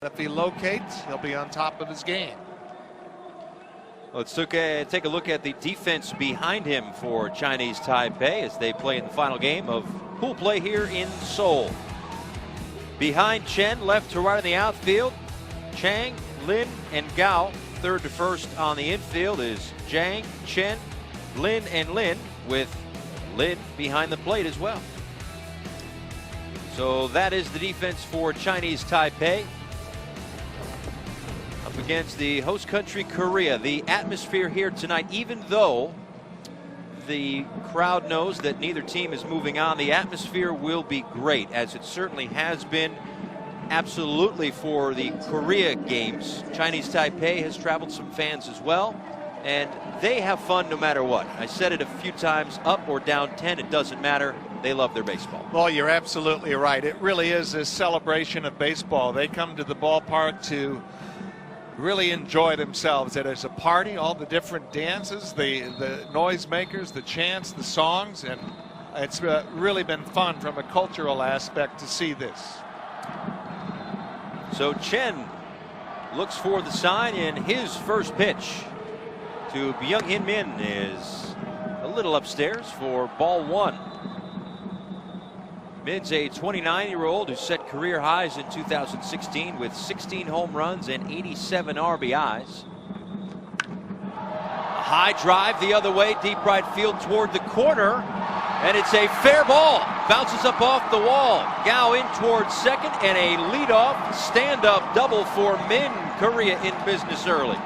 If he locates, he'll be on top of his game. Let's take a look at the defense behind him for Chinese Taipei as they play in the final game of pool play here in Seoul. Behind Chen, left to right in the outfield, Chang, Lin, and Gao. Third to first on the infield is Zhang, Chen, Lin, and Lin, with Lin behind the plate as well. So that is the defense for Chinese Taipei up against the host country Korea. The atmosphere here tonight, even though the crowd knows that neither team is moving on, the atmosphere will be great, as it certainly has been absolutely for the Korea games. Chinese Taipei has traveled some fans as well, and they have fun no matter what. I said it a few times, up or down 10, it doesn't matter. They love their baseball. Well, you're absolutely right. It really is a celebration of baseball. They come to the ballpark to really enjoy themselves. It is a party, all the different dances, the noisemakers, the chants, the songs, and it's really been fun from a cultural aspect to see this. So Chen looks for the sign, and his first pitch to Byung-hin Min is a little upstairs for ball one. Min's a 29-year-old who set career highs in 2016 with 16 home runs and 87 RBIs. A high drive the other way, deep right field toward the corner, and it's a fair ball. Bounces up off the wall. Gao in towards second, and a leadoff stand-up double for Min. Korea in business early.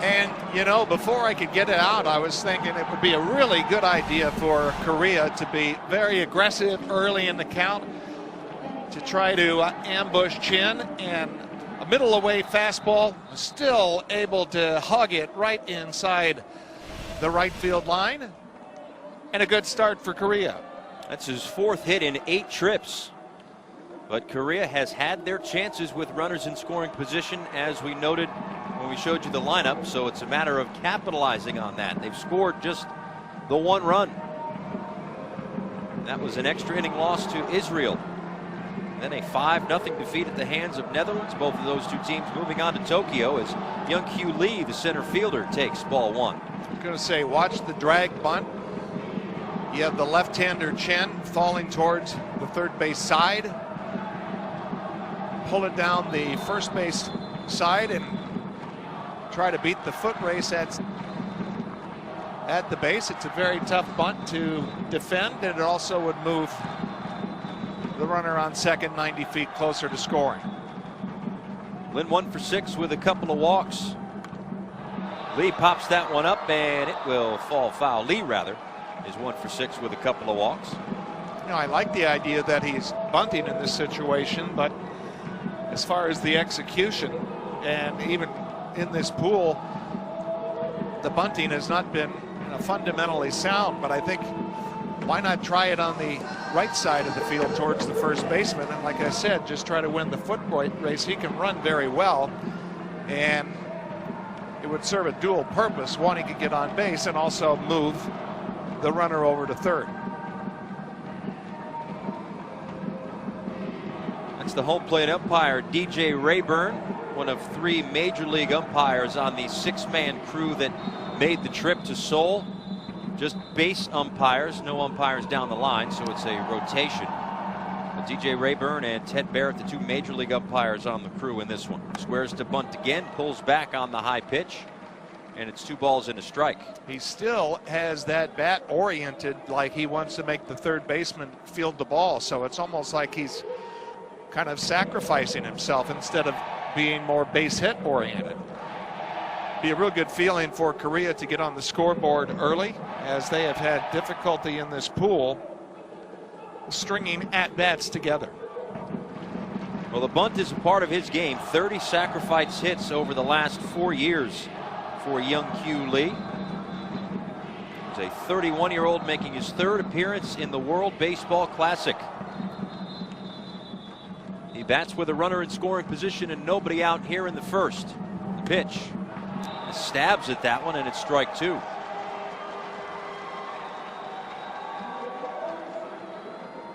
And, you know, before I could get it out, I was thinking it would be a really good idea for Korea to be very aggressive early in the count, to try to ambush Chen, and a middle away fastball, still able to hug it right inside the right field line, and a good start for Korea. That's his fourth hit in 8 trips. But Korea has had their chances with runners in scoring position, as we noted when we showed you the lineup, so it's a matter of capitalizing on that. They've scored just the 1 run. That was an extra inning loss to Israel. Then a 5-0 defeat at the hands of Netherlands. Both of those two teams moving on to Tokyo as Young-Kyu Lee, the center fielder, takes ball 1. I'm going to say, watch the drag bunt. You have the left-hander Chen falling towards the third base side. Pull it down the first base side and try to beat the foot race at the base. It's a very tough bunt to defend, and it also would move the runner on second 90 feet closer to scoring. Lin 1 for 6 with a couple of walks. Lee pops that one up, and it will fall foul. Lee, rather, is 1 for 6 with a couple of walks. You know, I like the idea that he's bunting in this situation, but as far as the execution, and even in this pool, the bunting has not been fundamentally sound. But I think, why not try it on the right side of the field towards the first baseman? And like I said, just try to win the foot race. He can run very well, and it would serve a dual purpose. One, he could get on base and also move the runner over to third. That's the home plate umpire, DJ Rayburn, one of 3 major league umpires on the 6-man crew that made the trip to Seoul. Just base umpires, no umpires down the line, so it's a rotation. But DJ Rayburn and Ted Barrett, the 2 major league umpires on the crew in this one. Squares to bunt again, pulls back on the high pitch, and it's 2 balls and a strike. He still has that bat oriented like he wants to make the third baseman field the ball, so it's almost like he's kind of sacrificing himself instead of being more base hit oriented. Be a real good feeling for Korea to get on the scoreboard early, as they have had difficulty in this pool stringing at-bats together. Well, the bunt is a part of his game. 30 sacrifice hits over the last 4 years for Young-Kyu Lee. He's a 31-year-old making his 3rd appearance in the World Baseball Classic. He bats with a runner in scoring position and nobody out here in the first. The pitch. Stabs at that one, and it's strike 2.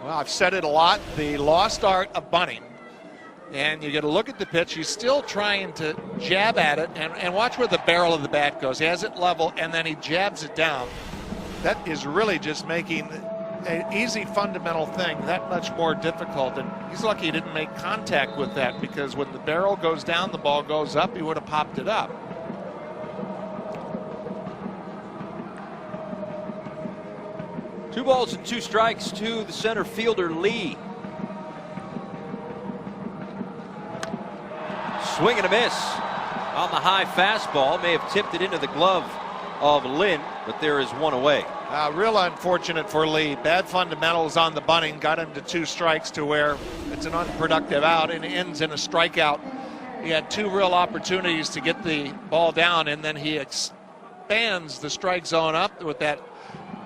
Well, I've said it a lot. The lost art of bunting And you get a look at the pitch. He's still trying to jab at it, and watch where the barrel of the bat goes. He has it level, and then he jabs it down. That is really just making an easy fundamental thing that much more difficult. And he's lucky he didn't make contact with that, because when the barrel goes down, the ball goes up, he would have popped it up. Two balls and two strikes to the center fielder, Lee. Swing and a miss on the high fastball. May have tipped it into the glove of Lynn, but there is one away. Real unfortunate for Lee. Bad fundamentals on the bunting got him to 2 strikes to where it's an unproductive out and ends in a strikeout. He had 2 real opportunities to get the ball down, and then he expands the strike zone up with that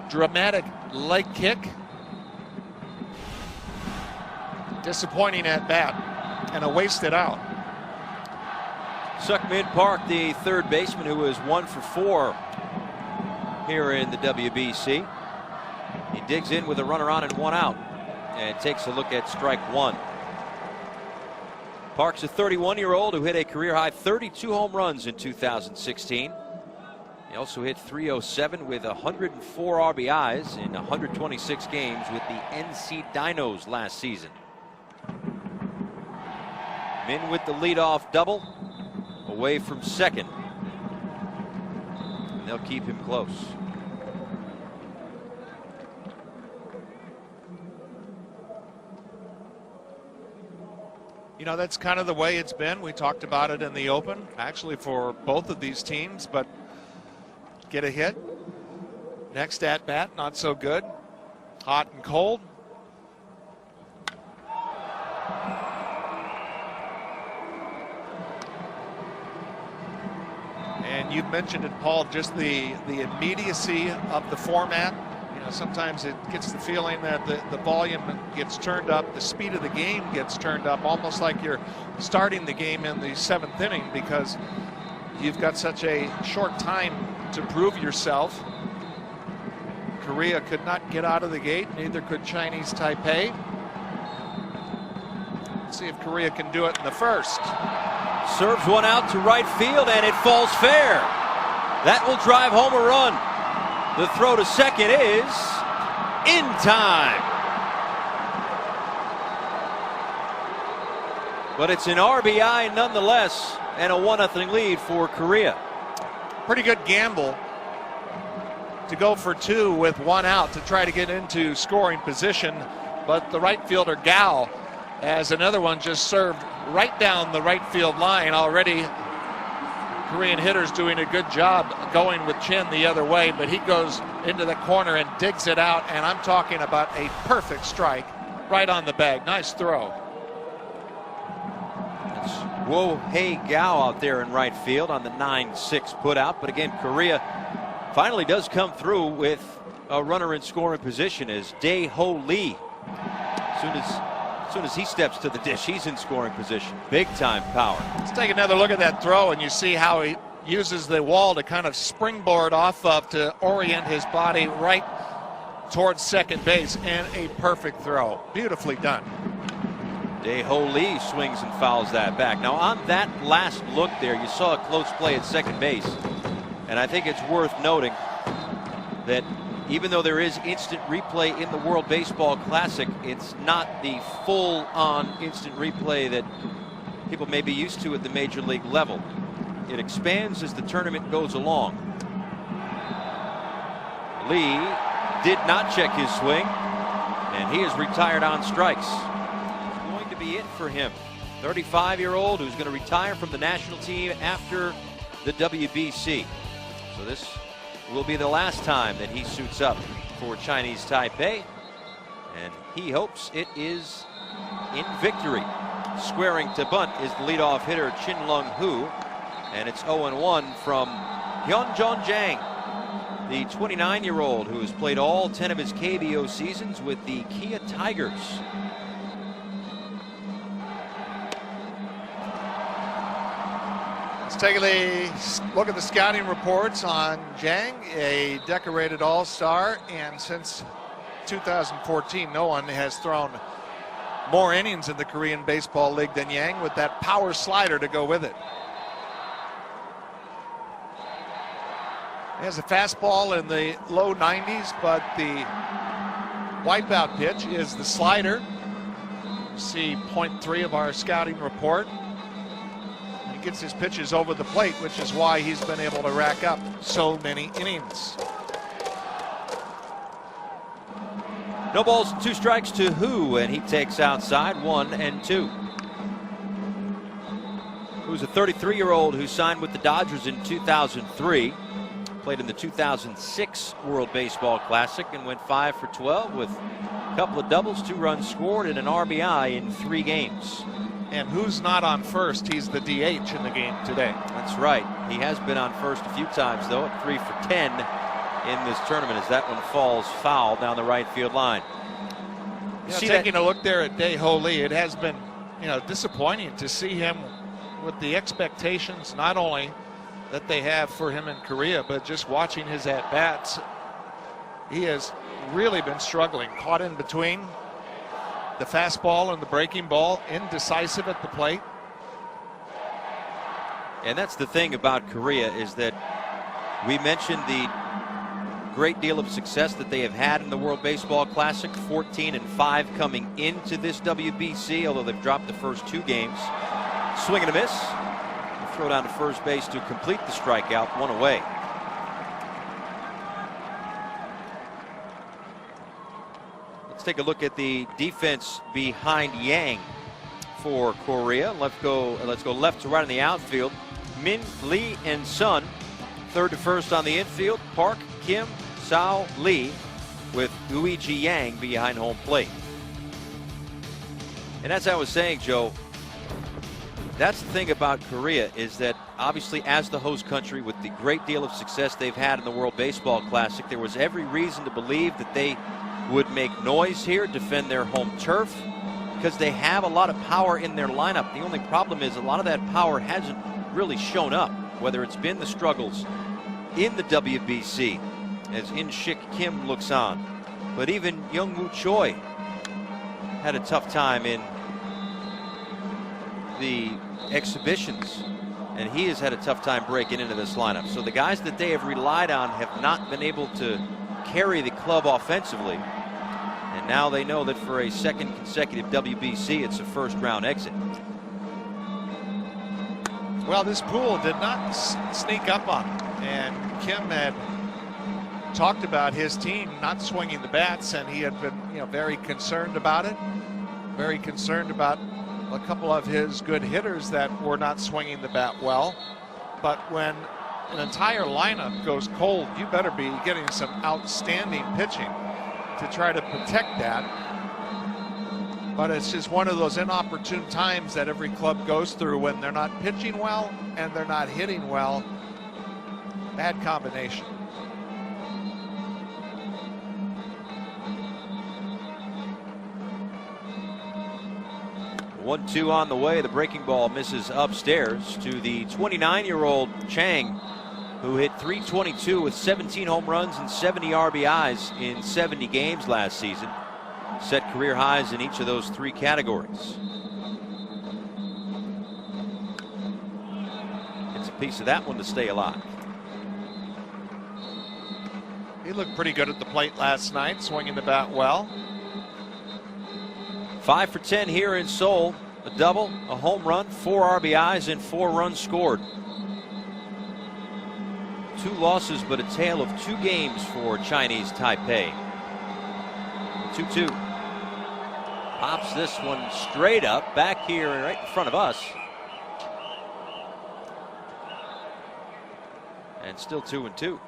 dramatic leg kick. Disappointing at bat and a wasted out. Suckman Park, the third baseman, who was 1 for 4 here in the WBC. He digs in with a runner on and 1 out and takes a look at strike 1. Park's a 31-year-old who hit a career-high 32 home runs in 2016. He also hit .307 with 104 RBIs in 126 games with the NC Dinos last season. Min with the leadoff double, away from second. And they'll keep him close. You know, that's kind of the way it's been. We talked about it in the open, actually, for both of these teams, but get a hit. Next at bat, not so good. Hot and cold. And you've mentioned it, Paul, just the immediacy of the format. You know, sometimes it gets the feeling that the volume gets turned up, the speed of the game gets turned up, almost like you're starting the game in the 7th inning, because you've got such a short time to prove yourself. Korea could not get out of the gate, neither could Chinese Taipei. Let's see if Korea can do it in the first. Serves one out to right field, and it falls fair. That will drive home a run. The throw to second is in time. But it's an RBI nonetheless, and a 1-0 lead for Korea. Pretty good gamble to go for 2 with 1 out to try to get into scoring position, but the right fielder Gao has another one just served right down the right field line. Already Korean hitters doing a good job going with Chen the other way, but he goes into the corner and digs it out, and I'm talking about a perfect strike right on the bag. Nice throw. It's Wohei Gao out there in right field on the 9-6 put out, but again, Korea finally does come through with a runner in scoring position as Dae-Ho Lee. As soon as he steps to the dish, he's in scoring position. Big time power. Let's take another look at that throw, and you see how he uses the wall to kind of springboard off of to orient his body right towards second base, and a perfect throw. Beautifully done. Dae-Ho Lee swings and fouls that back. Now on that last look there, you saw a close play at second base, and I think it's worth noting that even though there is instant replay in the World Baseball Classic, it's not the full-on instant replay that people may be used to at the major league level. It expands as the tournament goes along. Lee did not check his swing, and he is retired on strikes. It's going to be it for him. 35-year-old who's going to retire from the national team after the WBC. So this will be the last time that he suits up for Chinese Taipei, and he hopes it is in victory. Squaring to bunt is the leadoff hitter Chin Lung Hu, and it's 0-1 from Hyunjong Jang, the 29-year-old who has played all 10 of his KBO seasons with the Kia Tigers. Let's take a look at the scouting reports on Jang, a decorated all-star, and since 2014 no one has thrown more innings in the Korean Baseball League than Yang, with that power slider to go with it. He has a fastball in the low 90s, but the wipeout pitch is the slider. See point 3 of our scouting report. He gets his pitches over the plate, which is why he's been able to rack up so many innings. No balls, 2 strikes to Hu, and he takes outside 1-2. Who's a 33-year-old who signed with the Dodgers in 2003. Played in the 2006 World Baseball Classic and went 5 for 12 with a couple of doubles, 2 runs scored, and an RBI in 3 games. And who's not on first? He's the DH in the game today. That's right. He has been on first a few times, though, at 3 for 10 in this tournament, as that one falls foul down the right field line. Taking a look there at Dae-Ho Lee, it has been, disappointing to see him with the expectations not only that they have for him in Korea, but just watching his at-bats, he has really been struggling, caught in between the fastball and the breaking ball, indecisive at the plate. And that's the thing about Korea, is that we mentioned the great deal of success that they have had in the World Baseball Classic, 14-5 coming into this WBC, although they've dropped the first 2 games. Swing and a miss. Throw down to first base to complete the strikeout, 1 away. Let's take a look at the defense behind Yang for Korea. Let's go left to right in the outfield. Min, Lee, and Sun. Third to first on the infield. Park, Kim, Sao, Lee, with Uiji Yang behind home plate. And as I was saying, Joe, that's the thing about Korea, is that obviously as the host country, with the great deal of success they've had in the World Baseball Classic, there was every reason to believe that they would make noise here, defend their home turf, because they have a lot of power in their lineup. The only problem is a lot of that power hasn't really shown up, whether it's been the struggles in the WBC as In-Shik Kim looks on, but even Young-Woo Choi had a tough time in the exhibitions, and he has had a tough time breaking into this lineup. So the guys that they have relied on have not been able to carry the club offensively, and now they know that for a 2nd consecutive WBC, it's a first-round exit. Well, this pool did not sneak up on him, and Kim had talked about his team not swinging the bats, and he had been very concerned about it, very concerned about a couple of his good hitters that were not swinging the bat well. But when an entire lineup goes cold, you better be getting some outstanding pitching to try to protect that. But it's just one of those inopportune times that every club goes through when they're not pitching well and they're not hitting well. Bad combination. One, 2 on the way. The breaking ball misses upstairs to the 29-year-old Chang, who hit .322 with 17 home runs and 70 RBIs in 70 games last season. Set career highs in each of those 3 categories. It's a piece of that one to stay alive. He looked pretty good at the plate last night, swinging the bat well. 5 for 10 here in Seoul. A double, a home run, 4 RBIs, and 4 runs scored. 2 losses, but a tale of 2 games for Chinese Taipei. 2-2. Pops this one straight up, back here right in front of us. And still 2-2.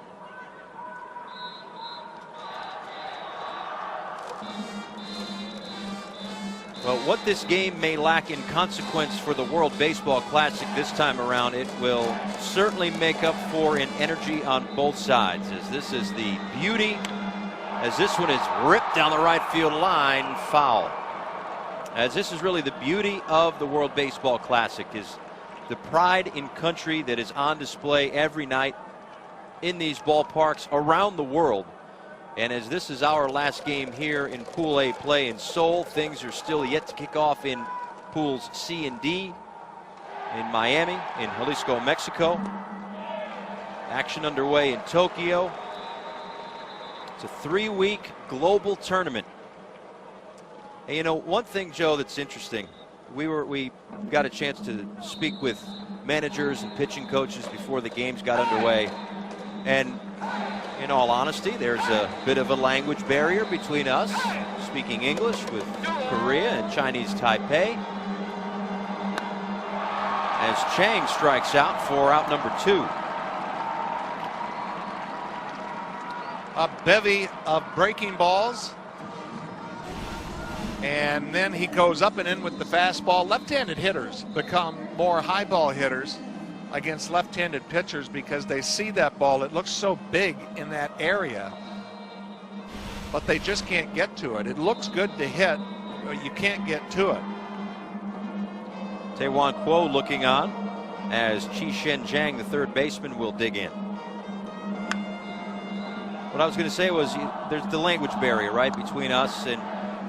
Well, what this game may lack in consequence for the World Baseball Classic this time around, it will certainly make up for in energy on both sides, as this is the beauty, as this one is ripped down the right field line, foul. As this is really the beauty of the World Baseball Classic, is the pride in country that is on display every night in these ballparks around the world. And as this is our last game here in Pool A play in Seoul, things are still yet to kick off in Pools C and D in Miami, in Jalisco, Mexico. Action underway in Tokyo. It's a 3-week global tournament. And you know, one thing, Joe, that's interesting, we got a chance to speak with managers and pitching coaches before the games got underway. And in all honesty, there's a bit of a language barrier between us, speaking English with Korea and Chinese Taipei. As Chang strikes out for out number 2. A bevy of breaking balls. And then he goes up and in with the fastball. Left-handed hitters become more high ball hitters against left-handed pitchers because they see that ball. It looks so big in that area, but they just can't get to it. It looks good to hit, but you can't get to it. Taiwan Kuo looking on as Chi Shen Jiang, the third baseman, will dig in. What I was going to say was there's the language barrier, right, between us and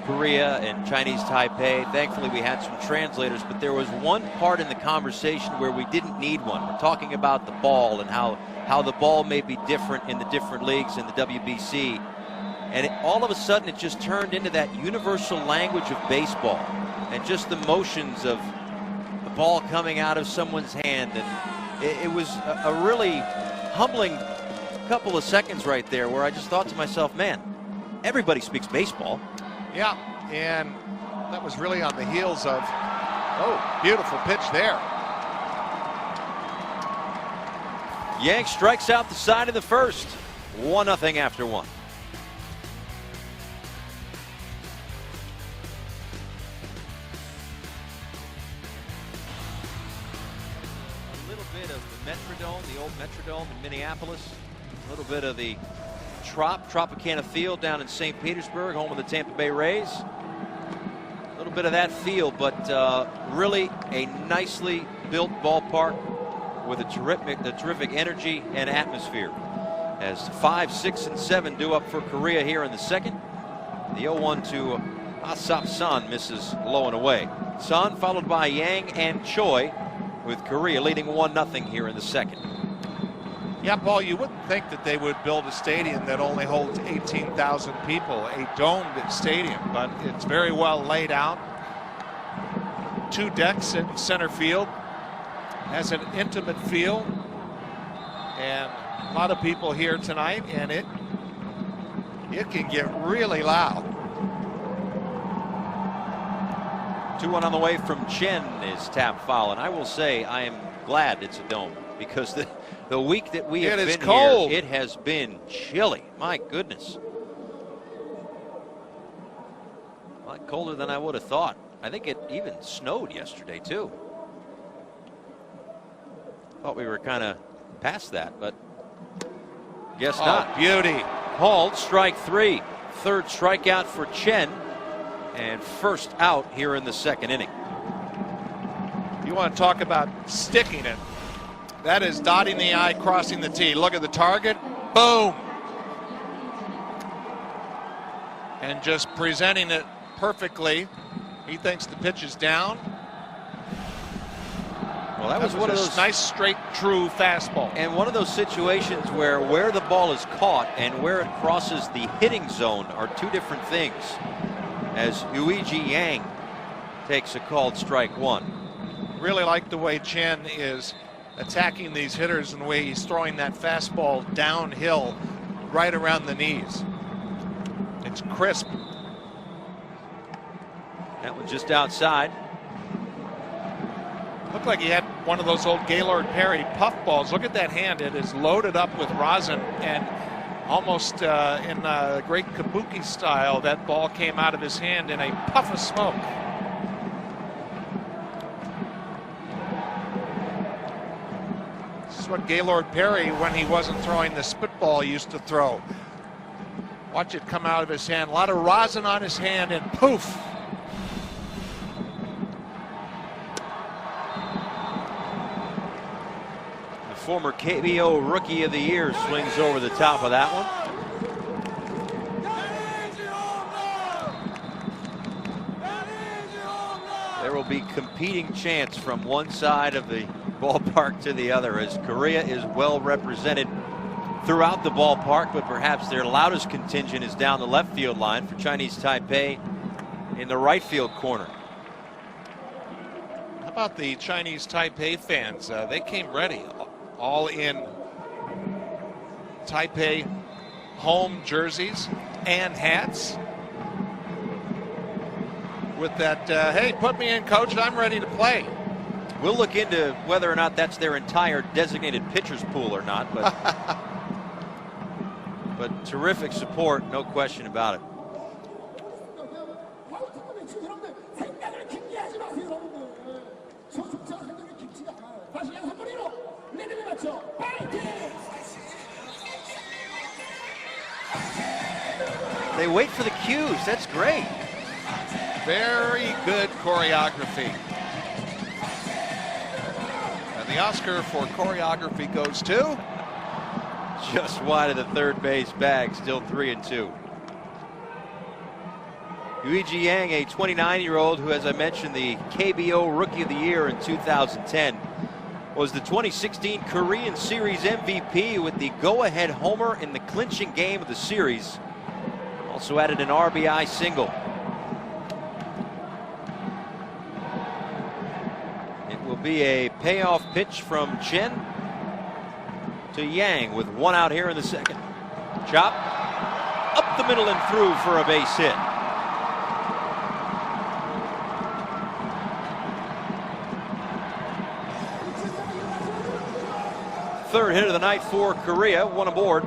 Korea and Chinese Taipei. Thankfully, we had some translators, but there was one part in the conversation where we didn't need one. We're talking about the ball and how the ball may be different in the different leagues in the WBC. And all of a sudden, it just turned into that universal language of baseball and just the motions of the ball coming out of someone's hand. And it was a really humbling couple of seconds right there where I just thought to myself, man, everybody speaks baseball. Yeah, and that was really on the heels of, oh, beautiful pitch there. Yang strikes out the side of the first. 1-0 after 1. A little bit of the Metrodome, the old Metrodome in Minneapolis. A little bit of the Tropicana Field down in St. Petersburg, home of the Tampa Bay Rays. A little bit of that feel, but really a nicely built ballpark with a terrific energy and atmosphere. As 5, 6, and 7 due up for Korea here in the second. The 0-1 to Asap San misses low and away. San followed by Yang and Choi, with Korea leading 1-0 here in the second. Yeah, Paul, you wouldn't think that they would build a stadium that only holds 18,000 people, a domed stadium, but it's very well laid out. 2 decks in center field, has an intimate feel, and a lot of people here tonight, and it can get really loud. 2-1 on the way from Chen is tap foul, and I will say I am glad it's a dome because the week that we have been cold. here, it has been chilly. My goodness. A lot colder than I would have thought. I think it even snowed yesterday, too. Thought we were kind of past that, but guess not. Beauty. Called strike 3. Third strikeout for Chen, and first out here in the second inning. You want to talk about sticking it. That is dotting the I, crossing the T. Look at the target. Boom. And just presenting it perfectly. He thinks the pitch is down. Well, that was one of those nice, straight, true fastball. And one of those situations where the ball is caught and where it crosses the hitting zone are two different things. As Yuiji Yang takes a called strike 1. Really like the way Chen is attacking these hitters and the way he's throwing that fastball downhill right around the knees. It's crisp. That one just outside. Looked like he had one of those old Gaylord Perry puff balls. Look at that hand. It is loaded up with rosin, and almost in great kabuki style, that ball came out of his hand in a puff of smoke. This is what Gaylord Perry, when he wasn't throwing the spitball, used to throw. Watch it come out of his hand. A lot of rosin on his hand, and poof. The former KBO Rookie of the Year swings over the top of that one. competing chants from one side of the ballpark to the other, as Korea is well represented throughout the ballpark, but perhaps their loudest contingent is down the left field line for Chinese Taipei in the right field corner. How about the Chinese Taipei fans? They came ready, all in Taipei home jerseys and hats, with that, hey, put me in, coach, I'm ready to play. We'll look into whether or not that's their entire designated pitchers pool or not, but but terrific support, no question about it. They wait for the cues. That's great. Very good choreography. And the Oscar for choreography goes to? Just wide of the third base bag, still 3-2. Yuiji Yang, a 29-year-old who, as I mentioned, the KBO Rookie of the Year in 2010, was the 2016 Korean Series MVP with the go-ahead homer in the clinching game of the series. Also added an RBI single. It will be a payoff pitch from Chen to Yang with one out here in the second. Chop up the middle and through for a base hit. Third hit of the night for Korea, one aboard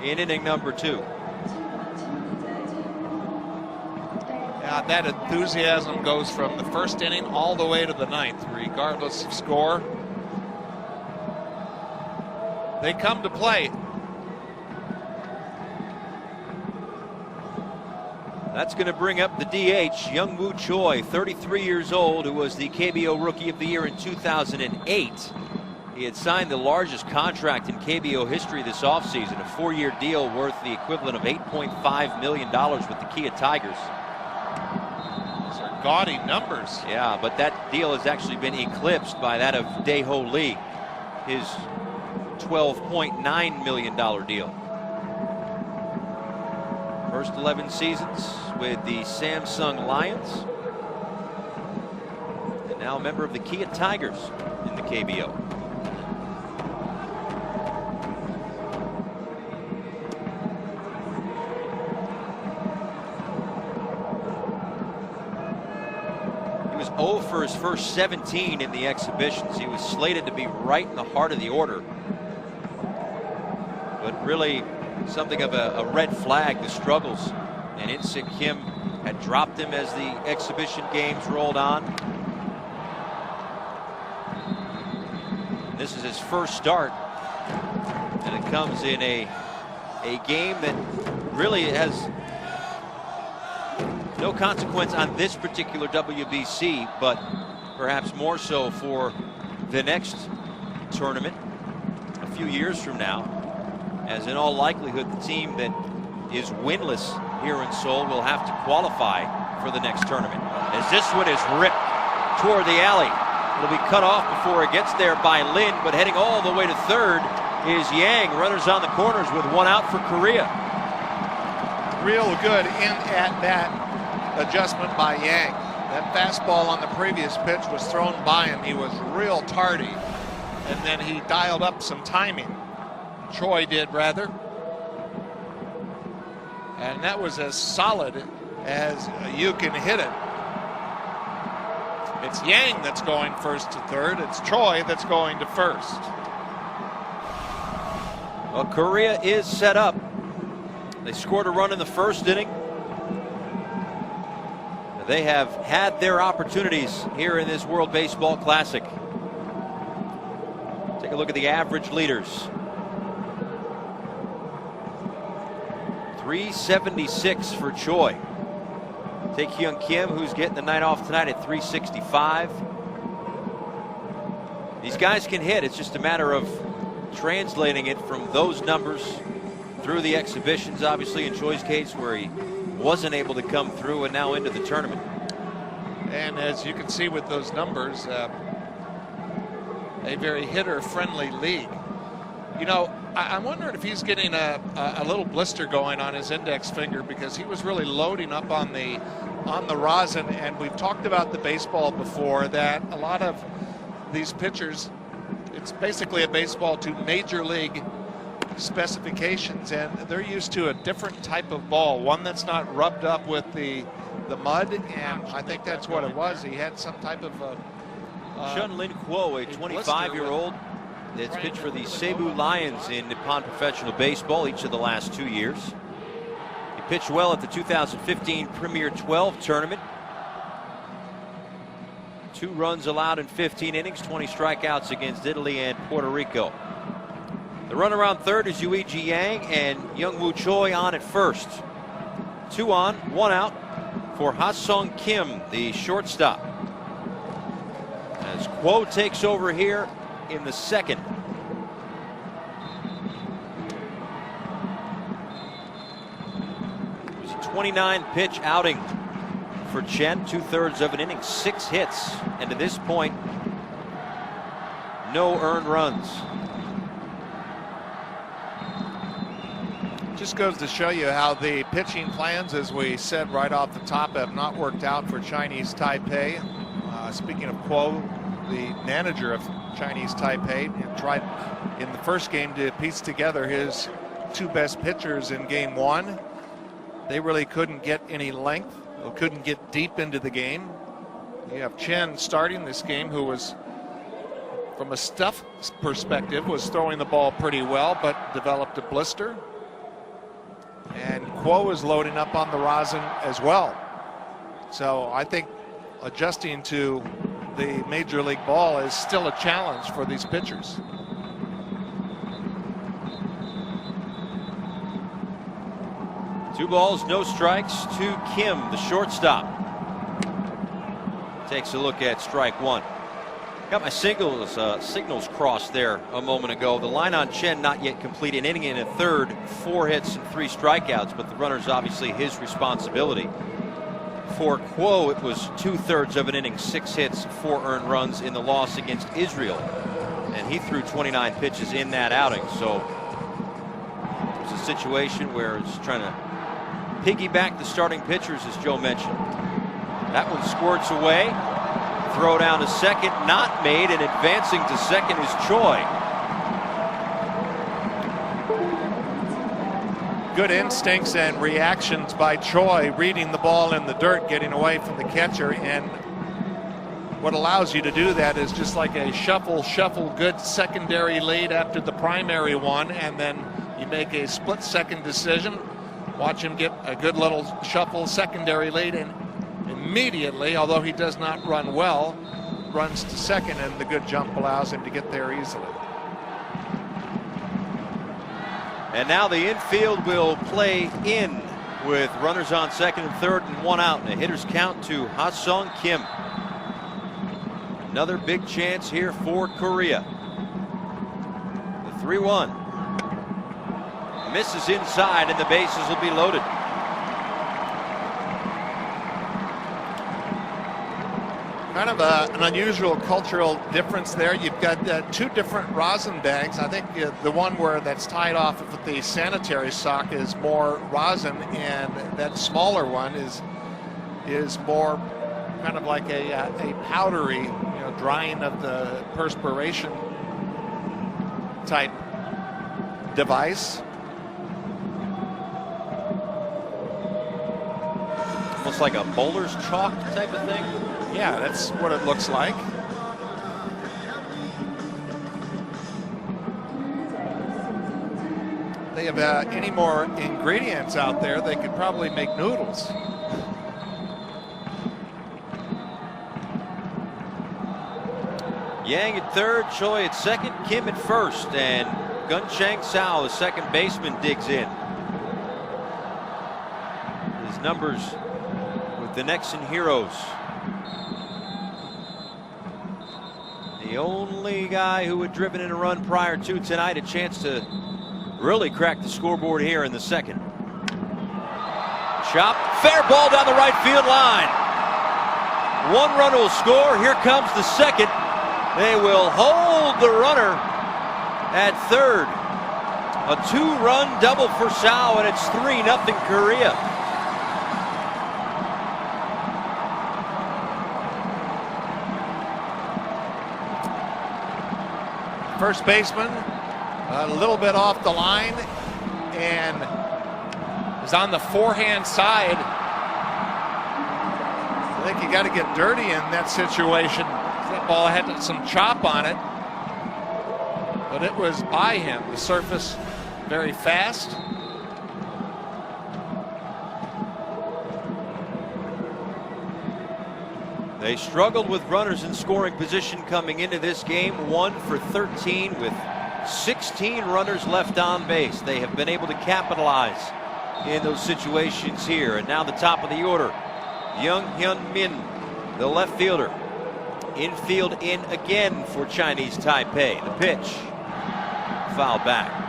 in inning number 2. Yeah, that enthusiasm goes from the first inning all the way to the 9th, regardless of score. They come to play. That's going to bring up the DH, Young Woo Choi, 33 years old, who was the KBO Rookie of the Year in 2008. He had signed the largest contract in KBO history this offseason, a 4-year deal worth the equivalent of $8.5 million with the Kia Tigers. Those are gaudy numbers. Yeah, but that deal has actually been eclipsed by that of Dae-Ho Lee, his $12.9 million deal. First 11 seasons with the Samsung Lions, and now a member of the Kia Tigers in the KBO. He was 0 for his first 17 in the exhibitions. He was slated to be right in the heart of the order, but really something of a red flag, the struggles. And In-Sik Kim had dropped him as the exhibition games rolled on. This is his first start, and it comes in a game that really has no consequence on this particular WBC, but perhaps more so for the next tournament a few years from now, as in all likelihood the team that is winless here in Seoul will have to qualify for the next tournament. As this one is ripped toward the alley, it'll be cut off before it gets there by Lin, but heading all the way to third is Yang. Runners on the corners with one out for Korea. Real good in at bat adjustment by Yang. That fastball on the previous pitch was thrown by him. He was real tardy, and then he dialed up some timing. Choi did, rather. And that was as solid as you can hit it. It's Yang that's going first to third. It's Choi that's going to first. Well, Korea is set up. They scored a run in the first inning. They have had their opportunities here in this World Baseball Classic. Take a look at the average leaders. 376 for Choi. Take Hyun Kim, who's getting the night off tonight, at 365. These guys can hit. It's just a matter of translating it from those numbers through the exhibitions, obviously in Choi's case, where he wasn't able to come through, and now into the tournament. And as you can see with those numbers, a very hitter-friendly league. You know, I'm wondering if he's getting a little blister going on his index finger, because he was really loading up on the rosin. And we've talked about the baseball before, that a lot of these pitchers, it's basically a baseball to major league specifications, and they're used to a different type of ball, one that's not rubbed up with the mud, and I think that's what it was. He had some type of Chun-Lin Kuo, a 25-year-old that's pitched for the Cebu Lions in Nippon Professional Baseball each of the last 2 years. He pitched well at the 2015 Premier 12 tournament. 2 runs allowed in 15 innings, 20 strikeouts against Italy and Puerto Rico. The runner on third is Yuiji Yang, and Youngwoo Choi on at first. 2 on, 1 out for Ha-Sung Kim, the shortstop, as Kuo takes over here in the second. It was a 29-pitch outing for Chen, 2/3 of an inning, 6 hits, and to this point, no earned runs. Just goes to show you how the pitching plans, as we said right off the top, have not worked out for Chinese Taipei. Speaking of Kuo, the manager of Chinese Taipei tried in the first game to piece together his 2 best pitchers in game 1. They really couldn't get any length, or couldn't get deep into the game. You have Chen starting this game, who was, from a stuff perspective, was throwing the ball pretty well, but developed a blister. And Kuo is loading up on the rosin as well. So I think adjusting to the major league ball is still a challenge for these pitchers. Two balls, no strikes to Kim, the shortstop. Takes a look at strike 1. Got my signals crossed there a moment ago. The line on Chen not yet complete, an inning and a third, 4 hits and 3 strikeouts, but the runner's obviously his responsibility. For Kuo, it was 2/3 of an inning, 6 hits, 4 earned runs in the loss against Israel, and he threw 29 pitches in that outing. So it was a situation where it's trying to piggyback the starting pitchers, as Joe mentioned. That one squirts away. Throw down to second, not made, and advancing to second is Choi. Good instincts and reactions by Choi, reading the ball in the dirt, getting away from the catcher. And what allows you to do that is just like a shuffle, good secondary lead after the primary one, and then you make a split-second decision. Watch him get a good little shuffle secondary lead, and immediately, although he does not run well, runs to second, and the good jump allows him to get there easily. And now the infield will play in with runners on second and third and 1 out, and a hitter's count to Ha-Sung Kim. Another big chance here for Korea. The 3-1 misses inside, and the bases will be loaded. Kind of an unusual cultural difference there. You've got 2 different rosin bags. I think the one where that's tied off with the sanitary sock is more rosin, and that smaller one is more kind of like a powdery, drying of the perspiration type device. Almost like a bowler's chalk type of thing. Yeah, that's what it looks like. They have any more ingredients out there, they could probably make noodles. Yang at third, Choi at second, Kim at first, and Gun Chang Sao, the second baseman, digs in. His numbers with the Nexen Heroes. The only guy who had driven in a run prior to tonight, a chance to really crack the scoreboard here in the second. Chop, fair ball down the right field line. One run will score. Here comes the second. They will hold the runner at third. A 2-run double for Sao, and it's 3-0 Korea. First baseman a little bit off the line and is on the forehand side. I think you got to get dirty in that situation. That ball had some chop on it, but it was by him. The surface very fast. They struggled with runners in scoring position coming into this game. 1 for 13 with 16 runners left on base. They have been able to capitalize in those situations here. And now the top of the order, Young Hyun Min, the left fielder. Infield in again for Chinese Taipei. The pitch, foul back.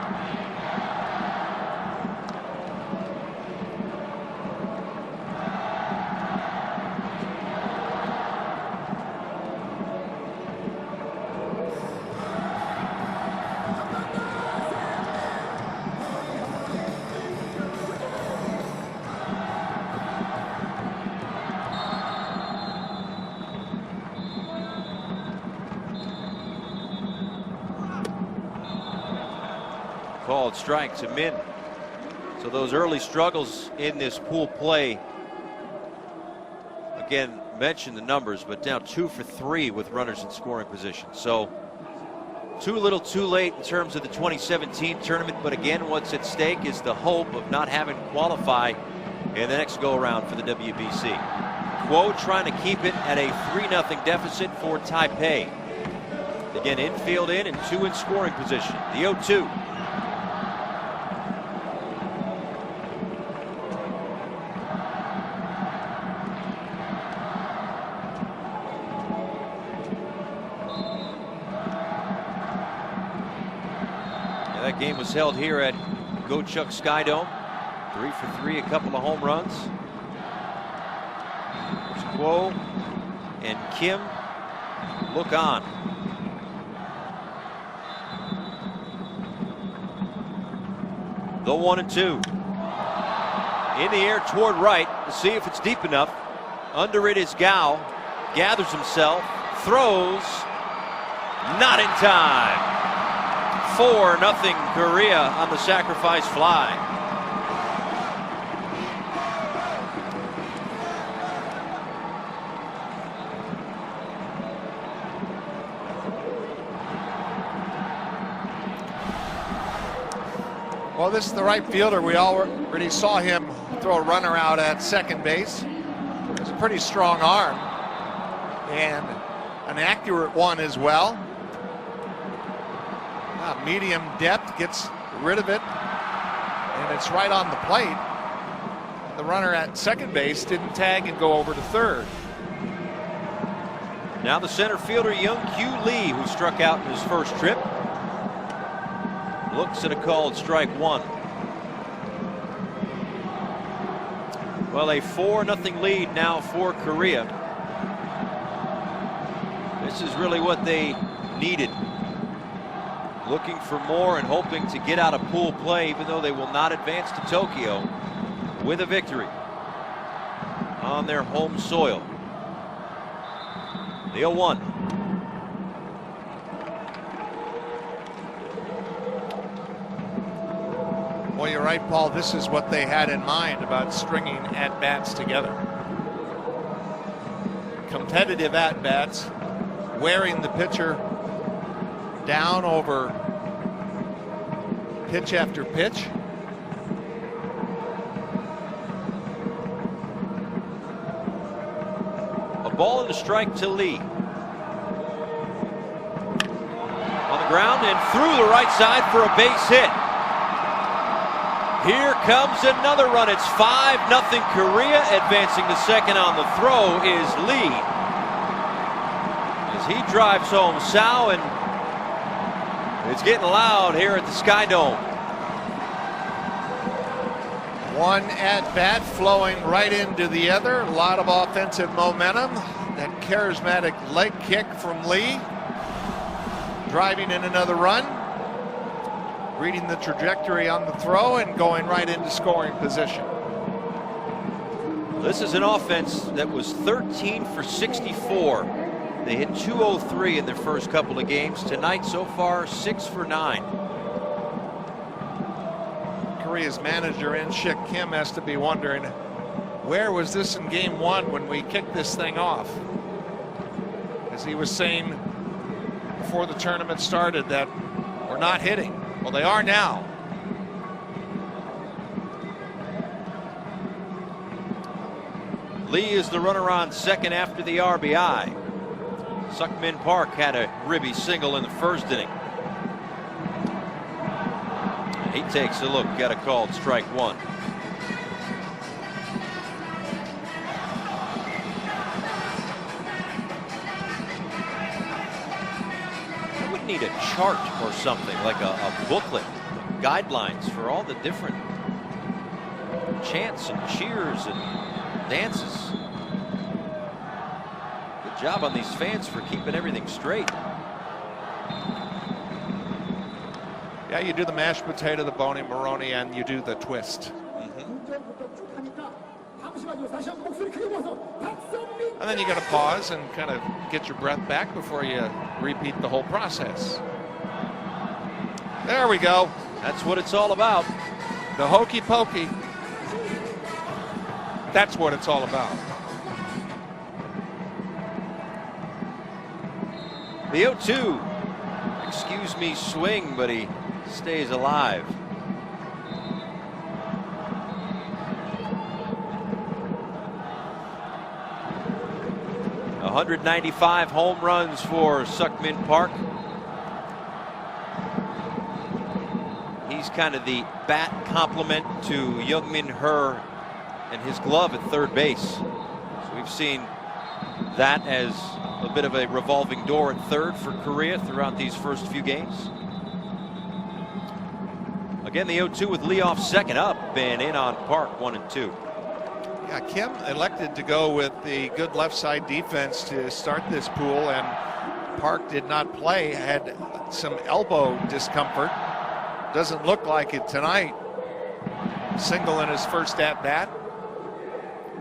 Called strike to Min. So those early struggles in this pool play, again, mentioned the numbers, but now 2 for 3 with runners in scoring position. So too little too late in terms of the 2017 tournament, but again, what's at stake is the hope of not having to qualify in the next go around for the WBC. Kuo trying to keep it at a 3-0 deficit for Taipei. Again, infield in and 2 in scoring position. The 0-2. That game was held here at Go-Chuk Skydome. 3 for 3, a couple of home runs. Kuo and Kim look on. The 1-2. In the air toward right to see if it's deep enough. Under it is Gao. Gathers himself. Throws. Not in time. 4-0 Korea on the sacrifice fly. Well, this is the right fielder. We already saw him throw a runner out at second base. It's a pretty strong arm and an accurate one as well. Medium depth, gets rid of it, and it's right on the plate. The runner at second base didn't tag and go over to third. Now the center fielder, Young Kyu Lee, who struck out in his first trip, looks at a called strike 1. Well, a 4-0 lead now for Korea. This is really what they needed. Looking for more and hoping to get out of pool play, even though they will not advance to Tokyo, with a victory on their home soil. The 0-1. Well, you're right, Paul. This is what they had in mind about stringing at-bats together. Competitive at-bats, wearing the pitcher down over pitch after pitch. A ball and a strike to Lee. On the ground and through the right side for a base hit. Here comes another run. It's 5-0 Korea. Advancing to second on the throw is Lee, as he drives home Sao, and it's getting loud here at the Skydome. One at bat flowing right into the other. A lot of offensive momentum. That charismatic leg kick from Lee. Driving in another run. Reading the trajectory on the throw and going right into scoring position. This is an offense that was 13 for 64. They hit 203 in their first couple of games. Tonight, so far, 6 for 9. Korea's manager, In-shik Kim, has to be wondering, where was this in game 1 when we kicked this thing off? As he was saying before the tournament started that we're not hitting. Well, they are now. Lee is the runner on second after the RBI. Sukmin Park had a ribby single in the first inning. He takes a look, got a called strike 1. I would need a chart or something, like a booklet, guidelines for all the different chants and cheers and dances. Good job on these fans for keeping everything straight. Yeah, you do the mashed potato, the bony Maroni, and you do the twist. And then you got to pause and kind of get your breath back before you repeat the whole process. There we go. That's what it's all about. The hokey pokey. That's what it's all about. The 0-2. Excuse me, swing, but he stays alive. .195 home runs for Sukmin Park. He's kind of the bat complement to Youngmin Her and his glove at third base. So we've seen that as a bit of a revolving door at third for Korea throughout these first few games. Again, the 0-2 with Lee off second, up and in on Park, 1 and 2. Yeah, Kim elected to go with the good left side defense to start this pool, and Park did not play, had some elbow discomfort. Doesn't look like it tonight. Single in his first at bat.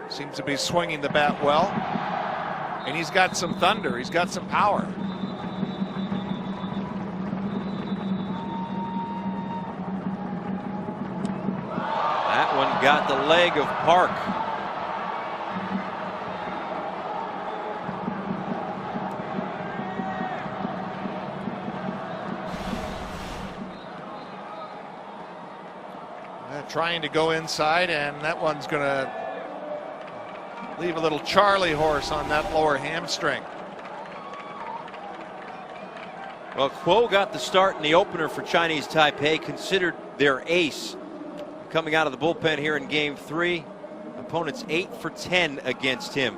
Seems to be swinging the bat well. And he's got some thunder, he's got some power. That one got the leg of Park. Trying to go inside, and that one's going to leave a little Charlie horse on that lower hamstring. Well, Kuo got the start in the opener for Chinese Taipei, considered their ace. Coming out of the bullpen here in game 3. Opponents 8 for 10 against him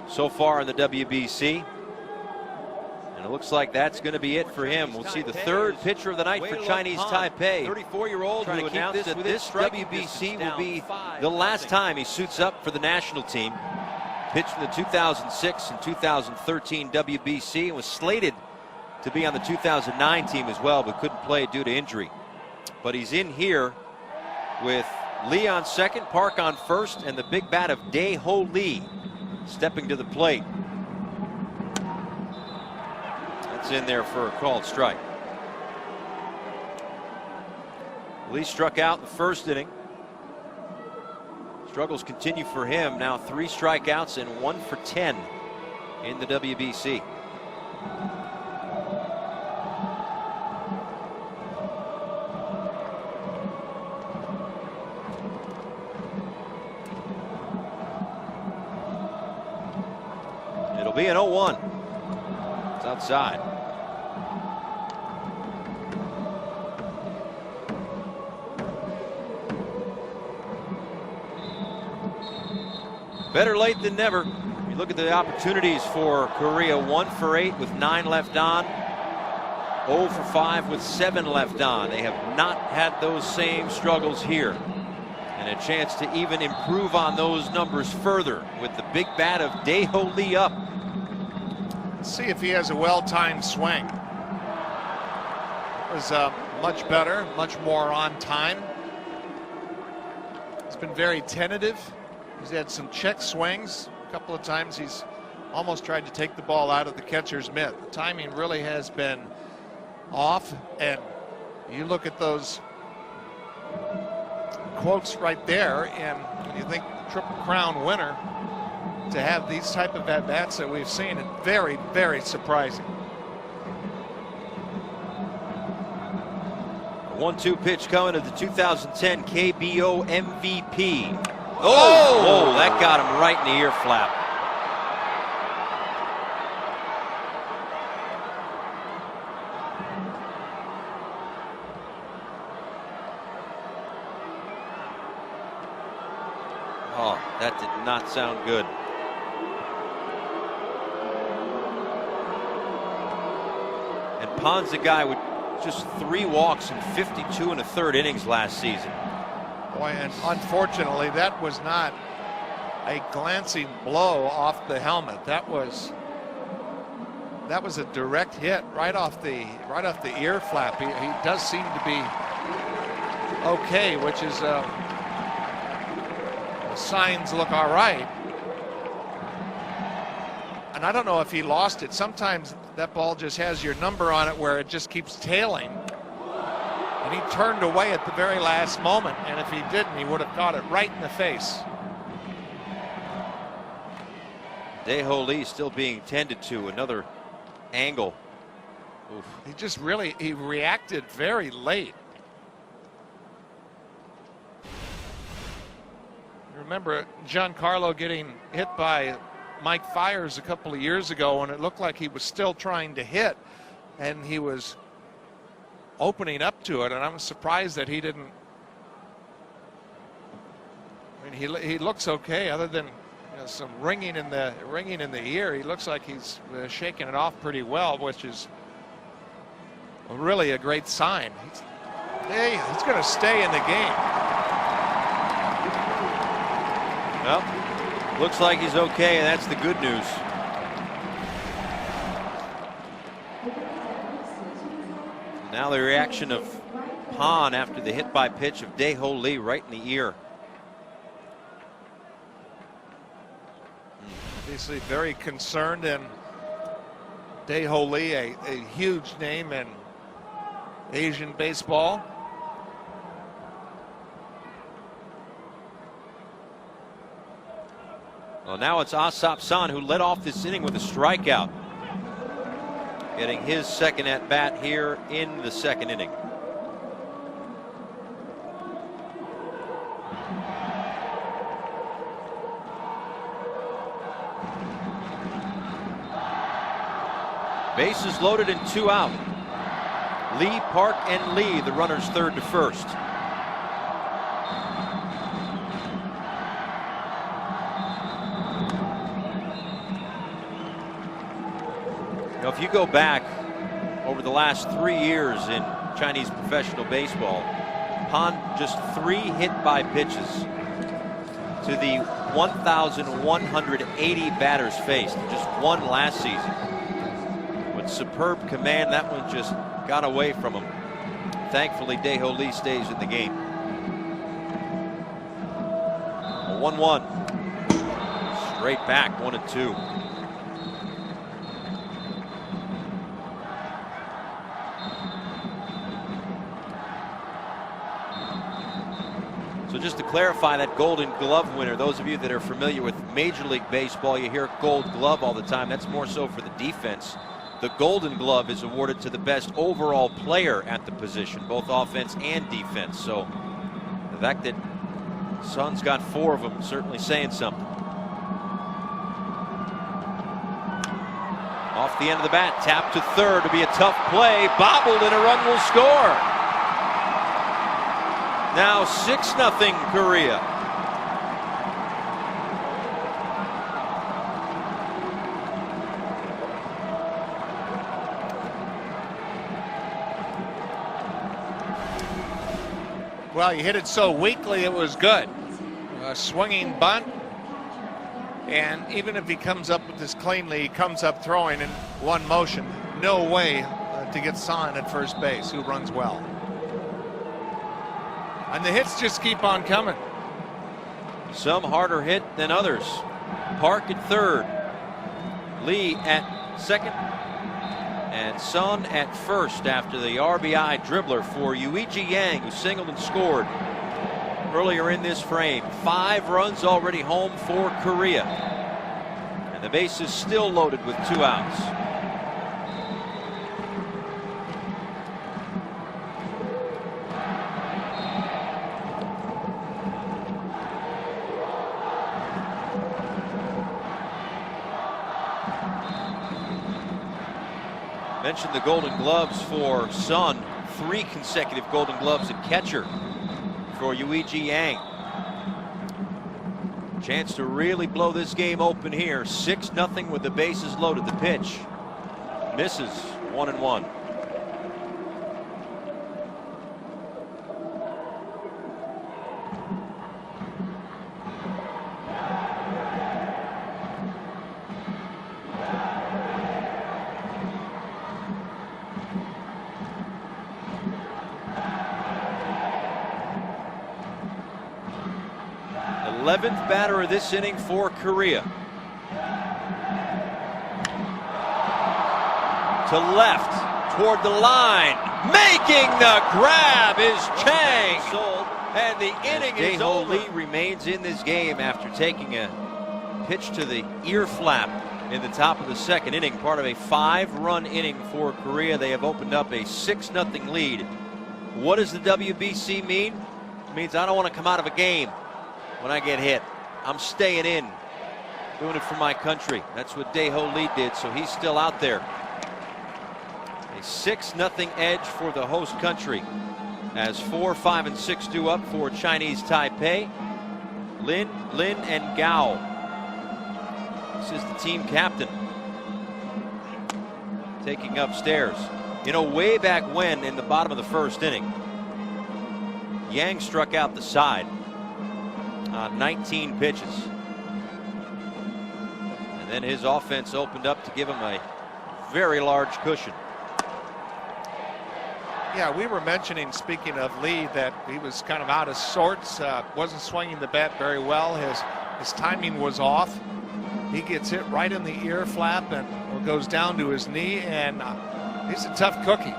so far in the WBC. And it looks like that's going to be it for him. We'll see the third pitcher of the night for Chinese Taipei. 34-year-old who announced that this WBC will be the last time he suits up for the national team. Pitched in the 2006 and 2013 WBC and was slated to be on the 2009 team as well, but couldn't play due to injury. But he's in here with Lee on second, Park on first, and the big bat of Dae-Ho Lee stepping to the plate. That's in there for a called strike. Lee struck out in the first inning. Struggles continue for him. Now 3 strikeouts and 1 for 10 in the WBC. It'll be an 0-1. It's outside. Better late than never. You look at the opportunities for Korea. 1 for 8 with 9 left on. 0 for 5 with 7 left on. They have not had those same struggles here. And And a chance to even improve on those numbers further with the big bat of Dae-Ho Lee up. Let's see if he has a well-timed swing. It was much better, much more on time. He's been very tentative. He's had some check swings. A couple of times he's almost tried to take the ball out of the catcher's mitt. The timing really has been off, and you look at those quotes right there, and you think Triple Crown winner, to have these type of at-bats that we've seen, it's very, very surprising. 1-2 pitch coming to the 2010 KBO MVP. Oh, that got him right in the ear flap. Oh, that did not sound good. And Pon's the guy with just 3 walks in 52 1/3 innings last season. Boy, and unfortunately, that was not a glancing blow off the helmet. That was a direct hit right off the ear flap. He does seem to be okay, which is the signs look all right. And I don't know if he lost it. Sometimes that ball just has your number on it where it just keeps tailing. And he turned away at the very last moment. And if he didn't, he would have caught it right in the face. Dae-Ho Lee still being tended to. Another angle. Oof. He just really, he reacted very late. Remember Giancarlo getting hit by Mike Fiers a couple of years ago, and it looked like he was still trying to hit, and he was opening up to it, and I'm surprised that he didn't. I mean, he looks okay, other than some ringing in the ear. He looks like he's shaking it off pretty well, which is really a great sign. He's going to stay in the game. Well, looks like he's okay, and that's the good news. Now the reaction of Pon after the hit by pitch of Dae-Ho Lee right in the ear. Obviously very concerned, and Dae-Ho Lee, a huge name in Asian baseball. Well, now it's Asap San who led off this inning with a strikeout, getting his second at bat here in the second inning. Bases loaded and 2 out. Lee, Park, and Lee, the runners third to first. Now, if you go back over the last 3 years in Chinese professional baseball, Pon just 3 hit by pitches to the 1,180 batters faced. Just 1 last season. With superb command, that one just got away from him. Thankfully, Dae-Ho Lee stays in the game. A 1-1. Straight back, 1-2. So just to clarify, that Golden Glove winner, those of you that are familiar with Major League Baseball, you hear Gold Glove all the time. That's more so for the defense. The Golden Glove is awarded to the best overall player at the position, both offense and defense. So the fact that Sun's got 4 of them certainly saying something. Off the end of the bat, tap to third to be a tough play, bobbled, and a run will score. Now 6-0 Korea. Well, you hit it so weakly, it was good. a swinging bunt. And even if he comes up with this cleanly, he comes up throwing in one motion. No way to get Son at first base, who runs well. And the hits just keep on coming. Some harder hit than others. Park at third. Lee at second. And Son at first after the RBI dribbler for Yuichi Yang, who singled and scored earlier in this frame. 5 runs already home for Korea. And the base is still loaded with 2 outs. Mentioned the Golden Gloves for Son. 3 consecutive Golden Gloves at catcher for Yuichi Yang. Chance to really blow this game open here. 6-0 with the bases loaded. The pitch misses. 1-1. Eleventh batter of this inning for Korea. To left, toward the line, making the grab is Chang. And the inning is over. Lee remains in this game after taking a pitch to the ear flap in the top of the second inning. Part of a 5-run inning for Korea. They have opened up a 6-0 lead. What does the WBC mean? It means I don't want to come out of a game when I get hit. I'm staying in, doing it for my country. That's what Dae-Ho Lee did, so he's still out there. A 6-0 edge for the host country as 4, 5, and 6 due up for Chinese Taipei. Lin, and Gao. This is the team captain taking upstairs. You know, way back when, in the bottom of the first inning, Yang struck out the side on 19 pitches. And then his offense opened up to give him a very large cushion. Yeah, we were mentioning, speaking of Lee, that he was kind of out of sorts, wasn't swinging the bat very well. His timing was off. He gets hit right in the ear flap and goes down to his knee, and he's a tough cookie,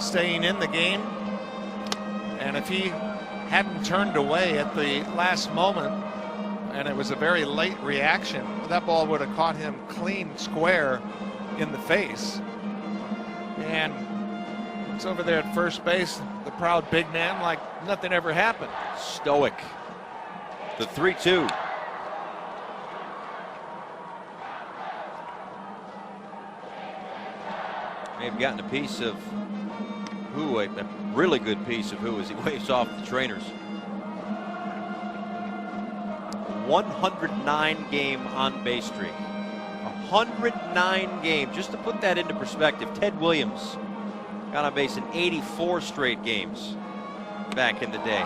staying in the game. And if he hadn't turned away at the last moment, and it was a very late reaction, that ball would have caught him clean square in the face. And it's over there at first base, the proud big man, like nothing ever happened. Stoic. The 3-2. May have gotten a piece of who, a really good piece of who, as he waves off the trainers. 109 game on base streak. 109 game. Just to put that into perspective, Ted Williams got on base in 84 straight games back in the day.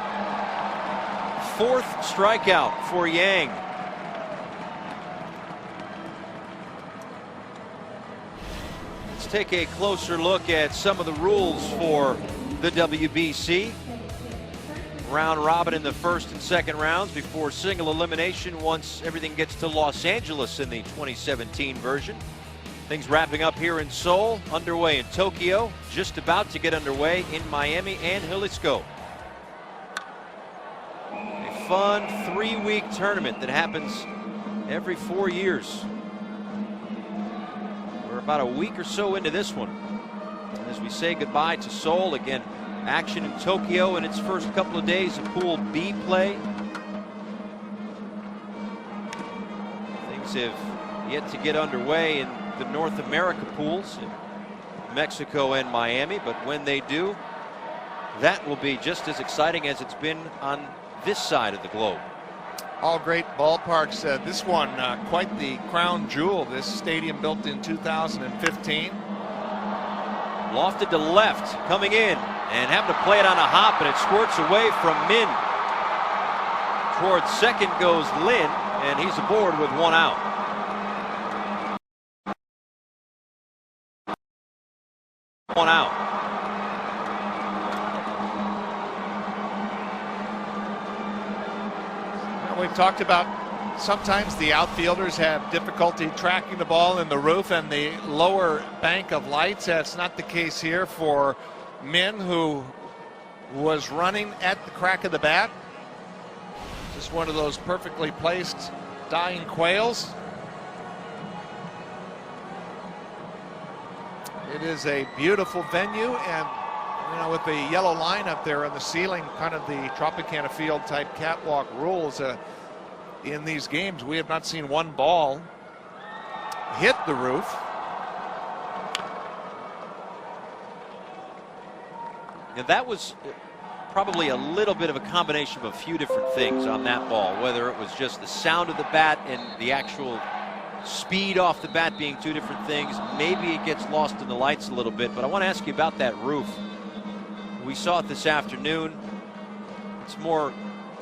4th strikeout for Yang. Let's take a closer look at some of the rules for the WBC. Round robin in the first and second rounds before single elimination once everything gets to Los Angeles in the 2017 version. Things wrapping up here in Seoul, underway in Tokyo, just about to get underway in Miami and Jalisco. A fun 3-week tournament that happens every 4 years. We're about a week or so into this one. And as we say goodbye to Seoul, again, action in Tokyo in its first couple of days of Pool B play. Things have yet to get underway in the North America pools in Mexico and Miami, but when they do, that will be just as exciting as it's been on this side of the globe. All great ballparks. This one, quite the crown jewel. This stadium built in 2015. Lofted to left, coming in, and having to play it on a hop, and it squirts away from Min. Towards second goes Lin, and he's aboard with 1 out. One out. We've talked about sometimes the outfielders have difficulty tracking the ball in the roof and the lower bank of lights. That's not the case here for Min, who was running at the crack of the bat. Just one of those perfectly placed dying quails. It is a beautiful venue, and you know, with the yellow line up there on the ceiling, kind of the Tropicana Field type catwalk rules in these games, we have not seen one ball hit the roof. And that was probably a little bit of a combination of a few different things on that ball, whether it was just the sound of the bat and the actual speed off the bat being two different things. Maybe it gets lost in the lights a little bit, but I want to ask you about that roof. We saw it this afternoon. It's more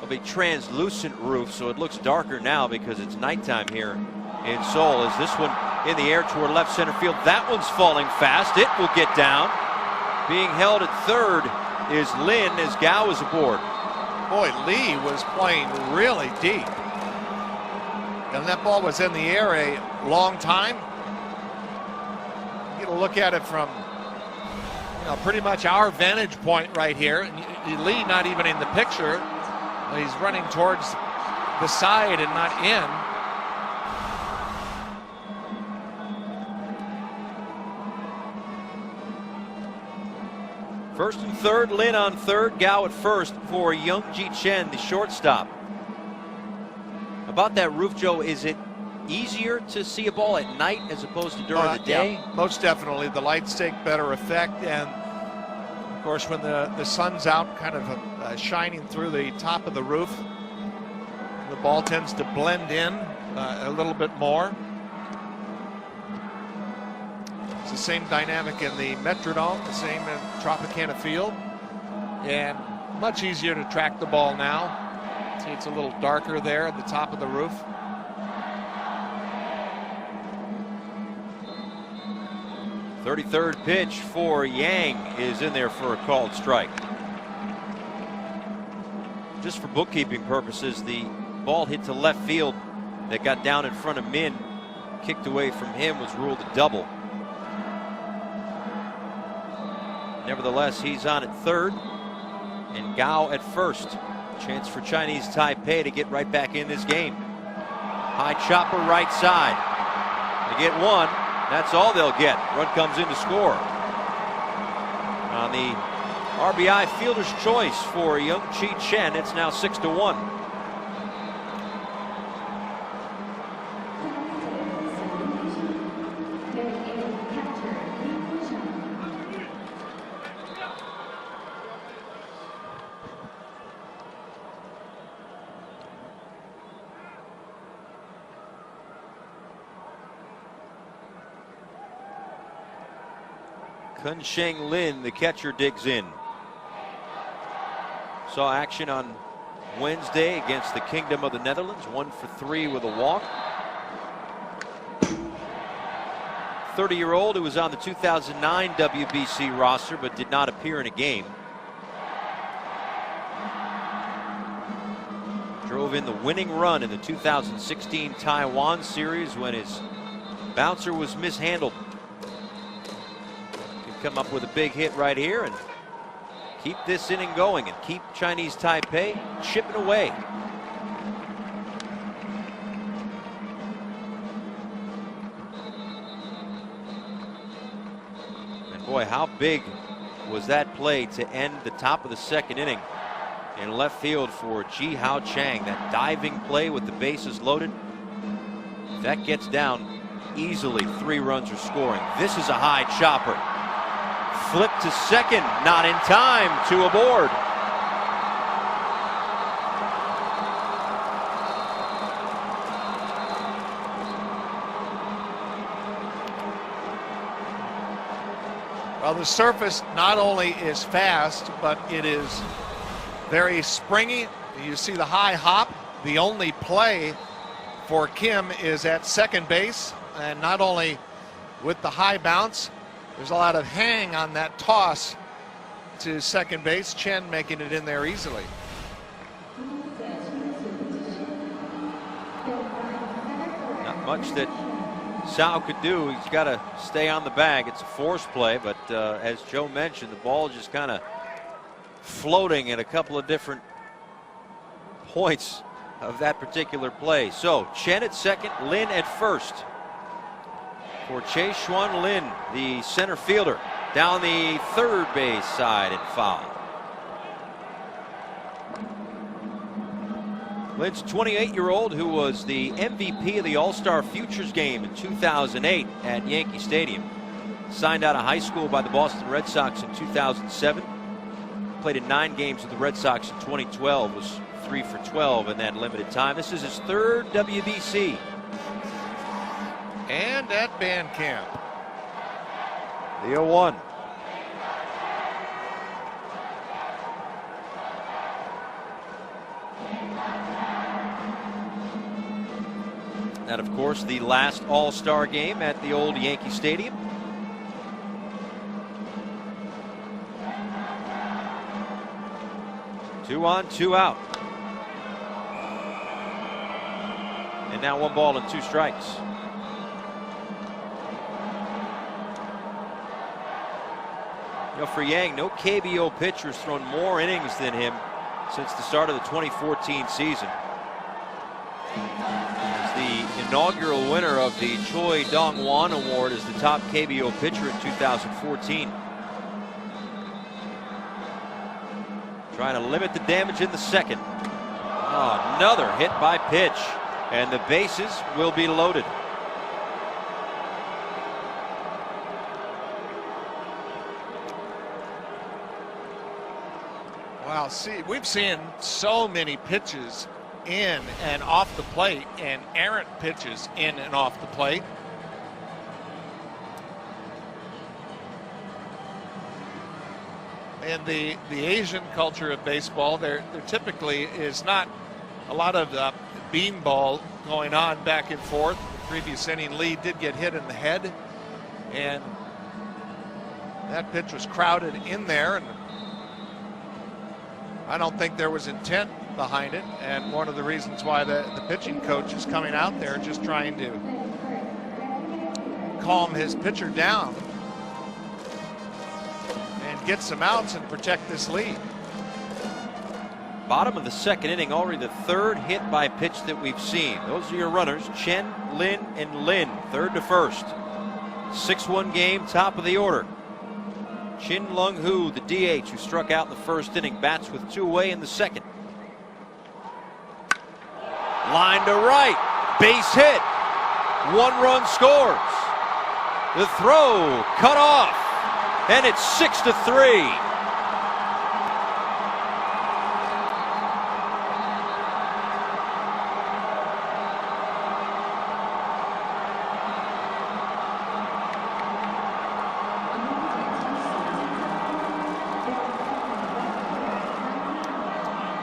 of a translucent roof, so it looks darker now because it's nighttime here in Seoul. Is this one in the air toward left center field? That one's falling fast. It will get down. Being held at third is Lin as Gao is aboard. Boy, Lee was playing really deep. And that ball was in the air a long time. You get a look at it from, you know, pretty much our vantage point right here. And Lee not even in the picture. He's running towards the side and not in. First and third, Lin on third, Gao at first for Youngji Chen, the shortstop. About that roof, Joe, is it easier to see a ball at night as opposed to during the day? Yeah, most definitely. The lights take better effect, and of course when the sun's out kind of shining through the top of the roof, the ball tends to blend in a little bit more. It's the same dynamic in the Metrodome, the same in Tropicana Field, and much easier to track the ball now. See, it's a little darker there at the top of the roof. Third pitch for Yang is in there for a called strike. Just for bookkeeping purposes, the ball hit to left field that got down in front of Min, kicked away from him, was ruled a double. Nevertheless, he's on at third and Gao at first. Chance for Chinese Taipei to get right back in this game. High chopper right side. They get one. That's all they'll get. Run comes in to score. On the RBI fielder's choice for Youngji Chen, it's now 6-1. Kun Sheng Lin, the catcher, digs in. Saw action on Wednesday against the Kingdom of the Netherlands, 1 for 3 with a walk. 30-year-old who was on the 2009 WBC roster but did not appear in a game. Drove in the winning run in the 2016 Taiwan series when his bouncer was mishandled. Come up with a big hit right here and keep this inning going and keep Chinese Taipei chipping away. And boy, how big was that play to end the top of the second inning in left field for Ji Hao Chang. That diving play with the bases loaded. If that gets down easily, 3 runs are scoring. This is a high chopper. Flip to second, not in time, 2 aboard. Well, the surface not only is fast, but it is very springy. You see the high hop The only play for Kim is at second base, and not only with the high bounce, there's a lot of hang on that toss to second base. Chen making it in there easily. Not much that Sal could do. He's got to stay on the bag. It's a force play, but as Joe mentioned, the ball just kind of floating at a couple of different points of that particular play. So Chen at second, Lin at first. For Che Xuan Lin, the center fielder, down the third base side and foul. Lin's 28-year-old who was the MVP of the All-Star Futures game in 2008 at Yankee Stadium. Signed out of high school by the Boston Red Sox in 2007. Played in 9 games with the Red Sox in 2012. Was 3 for 12 in that limited time. This is his 3rd WBC. And at band camp. The 0-1. And of course, the last All-Star game at the old Yankee Stadium. Two on, two out. And now 1 ball and 2 strikes. You know, for Yang, no KBO pitcher has thrown more innings than him since the start of the 2014 season. He's the inaugural winner of the Choi Dong-Wan Award as the top KBO pitcher in 2014. Trying to limit the damage in the second. Oh, another hit by pitch, and the bases will be loaded. Wow, see, we've seen so many pitches in and off the plate, and errant pitches in and off the plate. And the Asian culture of baseball, there typically is not a lot of beanball going on back and forth. The previous inning lead did get hit in the head, and that pitch was crowded in there, and I don't think there was intent behind it, and one of the reasons why the pitching coach is coming out there just trying to calm his pitcher down and get some outs and protect this lead. Bottom of the second inning, already the 3rd hit by pitch that we've seen. Those are your runners, Chen, Lin, and Lin, 3rd to 1st. 6-1 game, top of the order. Chin Lung Hu, the DH, who struck out in the 1st inning, bats with 2 away in the 2nd. Line to right, base hit, 1 run scores. The throw cut off, and it's 6-3.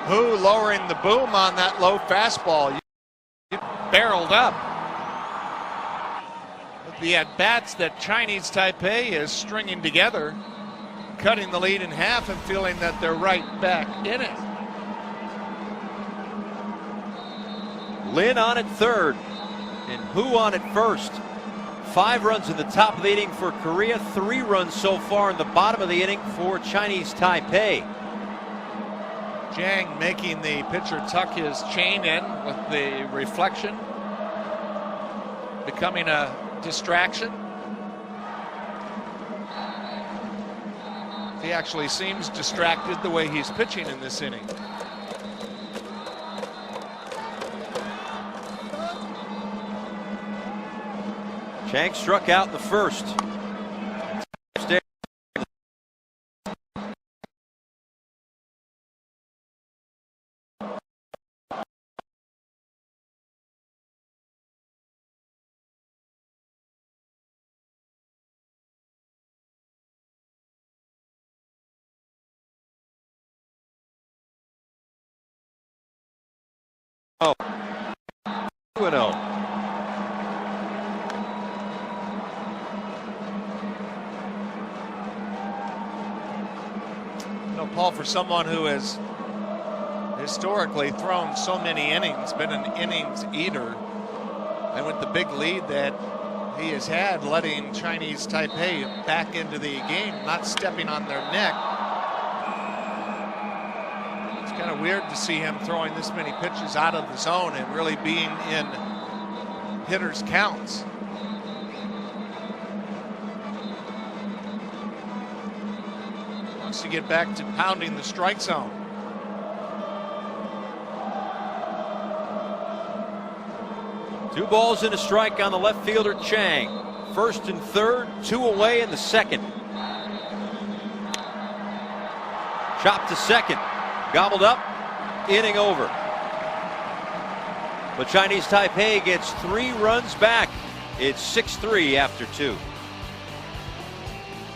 Hu lowering the boom on that low fastball. You barreled up. The at-bats that Chinese Taipei is stringing together, cutting the lead in half and feeling that they're right back in it. Lin on at 3rd and Hu on at 1st. 5 runs in the top of the inning for Korea, 3 runs so far in the bottom of the inning for Chinese Taipei. Jiang making the pitcher tuck his chain in with the reflection, becoming a distraction. He actually seems distracted the way he's pitching in this inning. Chang struck out in the 1st. 2-0. Paul, for someone who has historically thrown so many innings, been an innings eater, and with the big lead that he has had, letting Chinese Taipei back into the game, not stepping on their neck. It's kind of weird to see him throwing this many pitches out of the zone and really being in hitters' counts. To get back to pounding the strike zone. Two balls and a strike on the left fielder Chang. First and third, 2 away in the second. Chopped to second, gobbled up, inning over. But Chinese Taipei gets 3 runs back. It's 6-3 after 2.